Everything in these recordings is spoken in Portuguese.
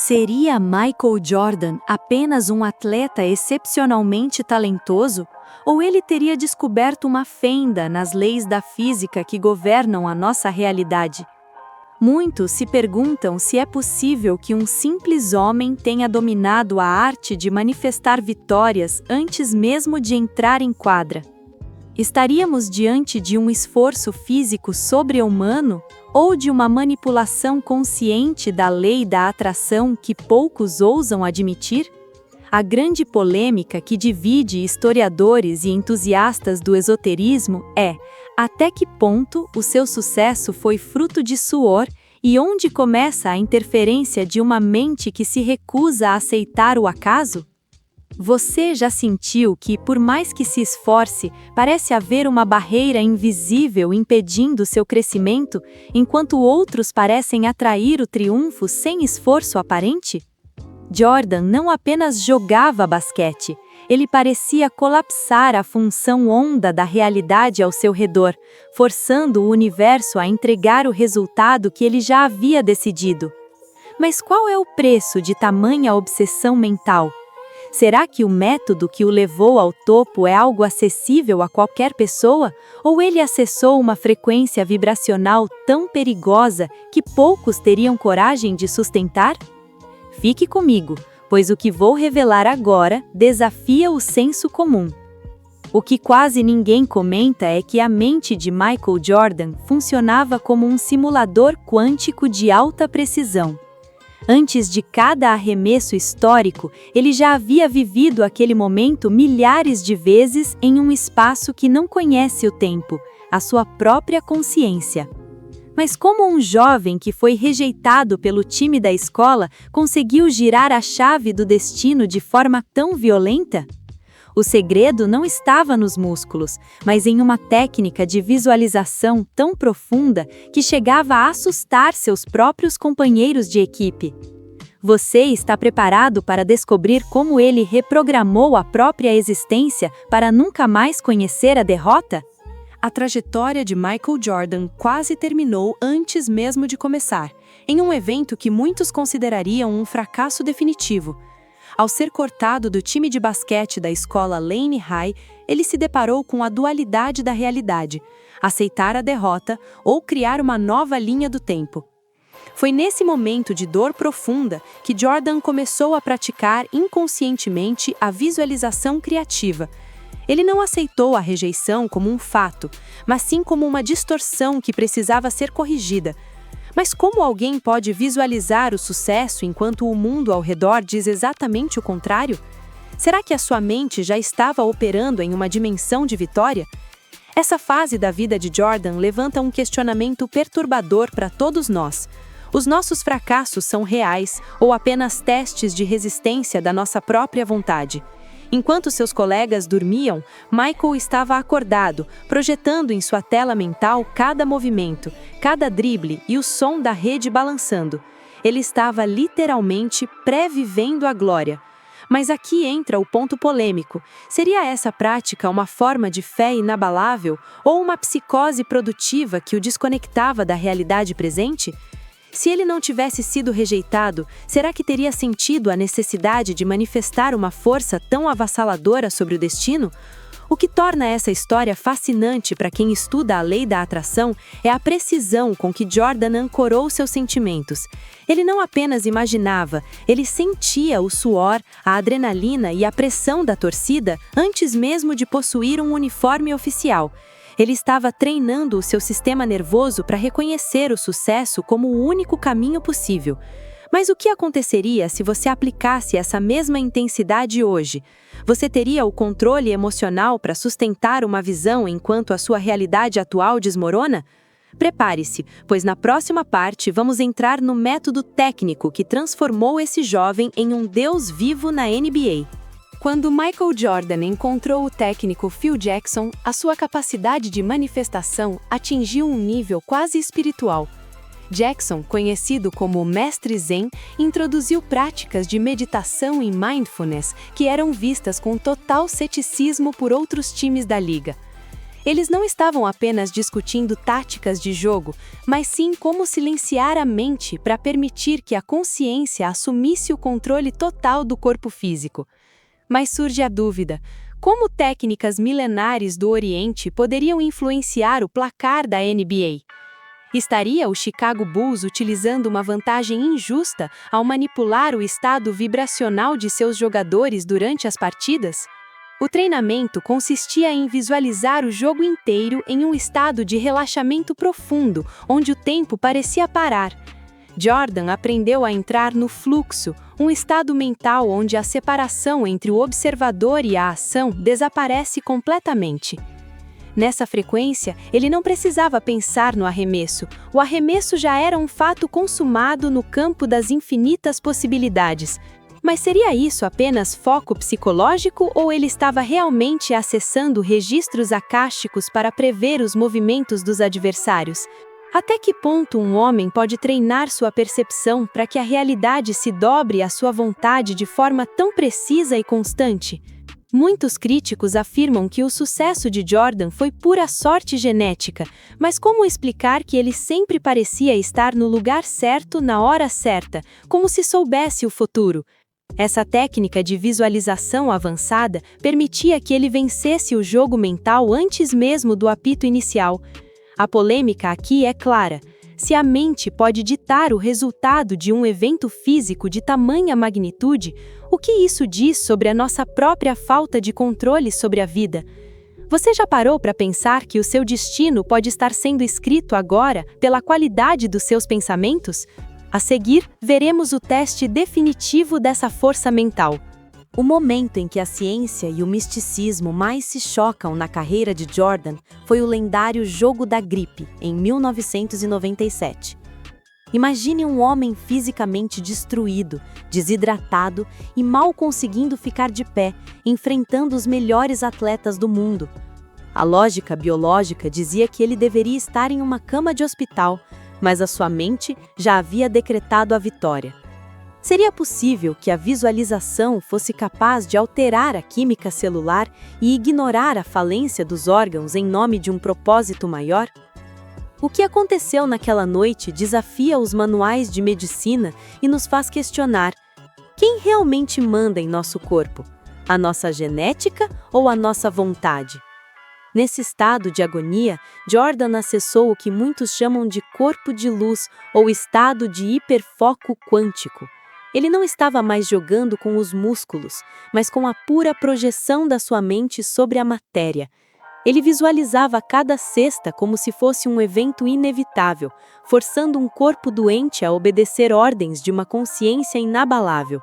Seria Michael Jordan apenas um atleta excepcionalmente talentoso? Ou ele teria descoberto uma fenda nas leis da física que governam a nossa realidade? Muitos se perguntam se é possível que um simples homem tenha dominado a arte de manifestar vitórias antes mesmo de entrar em quadra. Estaríamos diante de um esforço físico sobre-humano ou de uma manipulação consciente da lei da atração que poucos ousam admitir? A grande polêmica que divide historiadores e entusiastas do esoterismo é: até que ponto o seu sucesso foi fruto de suor e onde começa a interferência de uma mente que se recusa a aceitar o acaso? Você já sentiu que, por mais que se esforce, parece haver uma barreira invisível impedindo seu crescimento, enquanto outros parecem atrair o triunfo sem esforço aparente? Jordan não apenas jogava basquete, ele parecia colapsar a função onda da realidade ao seu redor, forçando o universo a entregar o resultado que ele já havia decidido. Mas qual é o preço de tamanha obsessão mental? Será que o método que o levou ao topo é algo acessível a qualquer pessoa, ou ele acessou uma frequência vibracional tão perigosa que poucos teriam coragem de sustentar? Fique comigo, pois o que vou revelar agora desafia o senso comum. O que quase ninguém comenta é que a mente de Michael Jordan funcionava como um simulador quântico de alta precisão. Antes de cada arremesso histórico, ele já havia vivido aquele momento milhares de vezes em um espaço que não conhece o tempo, a sua própria consciência. Mas como um jovem que foi rejeitado pelo time da escola conseguiu girar a chave do destino de forma tão violenta? O segredo não estava nos músculos, mas em uma técnica de visualização tão profunda que chegava a assustar seus próprios companheiros de equipe. Você está preparado para descobrir como ele reprogramou a própria existência para nunca mais conhecer a derrota? A trajetória de Michael Jordan quase terminou antes mesmo de começar, em um evento que muitos considerariam um fracasso definitivo. Ao ser cortado do time de basquete da escola Lane High, ele se deparou com a dualidade da realidade: aceitar a derrota ou criar uma nova linha do tempo. Foi nesse momento de dor profunda que Jordan começou a praticar inconscientemente a visualização criativa. Ele não aceitou a rejeição como um fato, mas sim como uma distorção que precisava ser corrigida. Mas como alguém pode visualizar o sucesso enquanto o mundo ao redor diz exatamente o contrário? Será que a sua mente já estava operando em uma dimensão de vitória? Essa fase da vida de Jordan levanta um questionamento perturbador para todos nós. Os nossos fracassos são reais ou apenas testes de resistência da nossa própria vontade? Enquanto seus colegas dormiam, Michael estava acordado, projetando em sua tela mental cada movimento, cada drible e o som da rede balançando. Ele estava literalmente pré-vivendo a glória. Mas aqui entra o ponto polêmico. Seria essa prática uma forma de fé inabalável ou uma psicose produtiva que o desconectava da realidade presente? Se ele não tivesse sido rejeitado, será que teria sentido a necessidade de manifestar uma força tão avassaladora sobre o destino? O que torna essa história fascinante para quem estuda a lei da atração é a precisão com que Jordan ancorou seus sentimentos. Ele não apenas imaginava, ele sentia o suor, a adrenalina e a pressão da torcida antes mesmo de possuir um uniforme oficial. Ele estava treinando o seu sistema nervoso para reconhecer o sucesso como o único caminho possível. Mas o que aconteceria se você aplicasse essa mesma intensidade hoje? Você teria o controle emocional para sustentar uma visão enquanto a sua realidade atual desmorona? Prepare-se, pois na próxima parte vamos entrar no método técnico que transformou esse jovem em um deus vivo na NBA. Quando Michael Jordan encontrou o técnico Phil Jackson, a sua capacidade de manifestação atingiu um nível quase espiritual. Jackson, conhecido como o Mestre Zen, introduziu práticas de meditação e mindfulness que eram vistas com total ceticismo por outros times da liga. Eles não estavam apenas discutindo táticas de jogo, mas sim como silenciar a mente para permitir que a consciência assumisse o controle total do corpo físico. Mas surge a dúvida: como técnicas milenares do Oriente poderiam influenciar o placar da NBA? Estaria o Chicago Bulls utilizando uma vantagem injusta ao manipular o estado vibracional de seus jogadores durante as partidas? O treinamento consistia em visualizar o jogo inteiro em um estado de relaxamento profundo, onde o tempo parecia parar. Jordan aprendeu a entrar no fluxo, um estado mental onde a separação entre o observador e a ação desaparece completamente. Nessa frequência, ele não precisava pensar no arremesso. O arremesso já era um fato consumado no campo das infinitas possibilidades. Mas seria isso apenas foco psicológico ou ele estava realmente acessando registros akáshicos para prever os movimentos dos adversários? Até que ponto um homem pode treinar sua percepção para que a realidade se dobre à sua vontade de forma tão precisa e constante? Muitos críticos afirmam que o sucesso de Jordan foi pura sorte genética, mas como explicar que ele sempre parecia estar no lugar certo na hora certa, como se soubesse o futuro? Essa técnica de visualização avançada permitia que ele vencesse o jogo mental antes mesmo do apito inicial. A polêmica aqui é clara: se a mente pode ditar o resultado de um evento físico de tamanha magnitude, o que isso diz sobre a nossa própria falta de controle sobre a vida? Você já parou para pensar que o seu destino pode estar sendo escrito agora pela qualidade dos seus pensamentos? A seguir, veremos o teste definitivo dessa força mental. O momento em que a ciência e o misticismo mais se chocam na carreira de Jordan foi o lendário Jogo da Gripe, em 1997. Imagine um homem fisicamente destruído, desidratado e mal conseguindo ficar de pé, enfrentando os melhores atletas do mundo. A lógica biológica dizia que ele deveria estar em uma cama de hospital, mas a sua mente já havia decretado a vitória. Seria possível que a visualização fosse capaz de alterar a química celular e ignorar a falência dos órgãos em nome de um propósito maior? O que aconteceu naquela noite desafia os manuais de medicina e nos faz questionar: quem realmente manda em nosso corpo? A nossa genética ou a nossa vontade? Nesse estado de agonia, Jordan acessou o que muitos chamam de corpo de luz ou estado de hiperfoco quântico. Ele não estava mais jogando com os músculos, mas com a pura projeção da sua mente sobre a matéria. Ele visualizava cada cesta como se fosse um evento inevitável, forçando um corpo doente a obedecer ordens de uma consciência inabalável.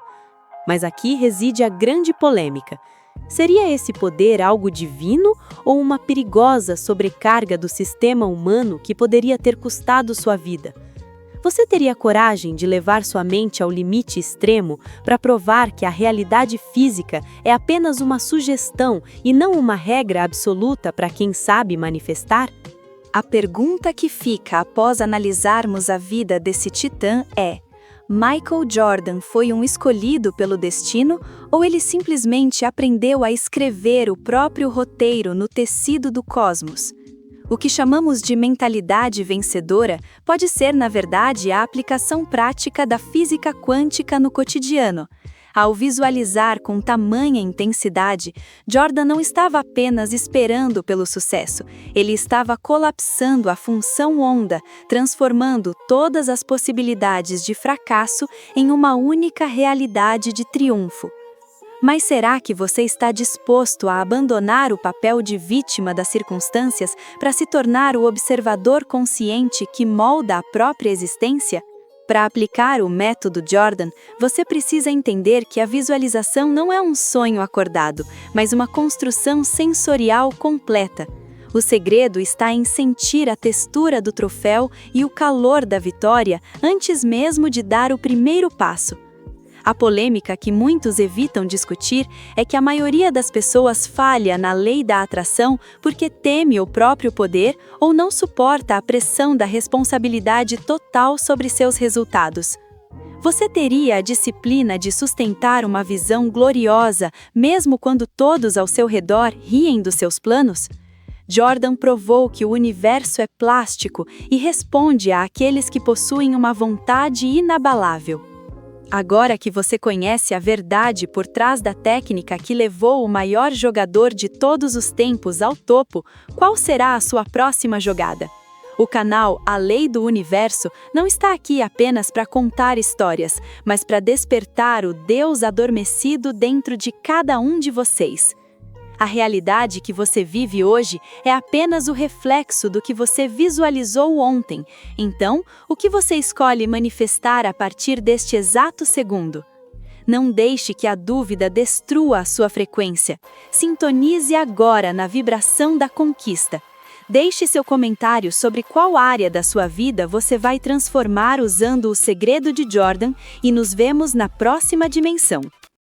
Mas aqui reside a grande polêmica. Seria esse poder algo divino ou uma perigosa sobrecarga do sistema humano que poderia ter custado sua vida? Você teria coragem de levar sua mente ao limite extremo para provar que a realidade física é apenas uma sugestão e não uma regra absoluta para quem sabe manifestar? A pergunta que fica após analisarmos a vida desse titã é: Michael Jordan foi um escolhido pelo destino ou ele simplesmente aprendeu a escrever o próprio roteiro no tecido do cosmos? O que chamamos de mentalidade vencedora pode ser, na verdade, a aplicação prática da física quântica no cotidiano. Ao visualizar com tamanha intensidade, Jordan não estava apenas esperando pelo sucesso, ele estava colapsando a função onda, transformando todas as possibilidades de fracasso em uma única realidade de triunfo. Mas será que você está disposto a abandonar o papel de vítima das circunstâncias para se tornar o observador consciente que molda a própria existência? Para aplicar o método Jordan, você precisa entender que a visualização não é um sonho acordado, mas uma construção sensorial completa. O segredo está em sentir a textura do troféu e o calor da vitória antes mesmo de dar o primeiro passo. A polêmica que muitos evitam discutir é que a maioria das pessoas falha na lei da atração porque teme o próprio poder ou não suporta a pressão da responsabilidade total sobre seus resultados. Você teria a disciplina de sustentar uma visão gloriosa, mesmo quando todos ao seu redor riem dos seus planos? Jordan provou que o universo é plástico e responde àqueles que possuem uma vontade inabalável. Agora que você conhece a verdade por trás da técnica que levou o maior jogador de todos os tempos ao topo, qual será a sua próxima jogada? O canal A Lei do Universo não está aqui apenas para contar histórias, mas para despertar o Deus adormecido dentro de cada um de vocês. A realidade que você vive hoje é apenas o reflexo do que você visualizou ontem. Então, o que você escolhe manifestar a partir deste exato segundo? Não deixe que a dúvida destrua a sua frequência. Sintonize agora na vibração da conquista. Deixe seu comentário sobre qual área da sua vida você vai transformar usando o segredo de Jordan e nos vemos na próxima dimensão.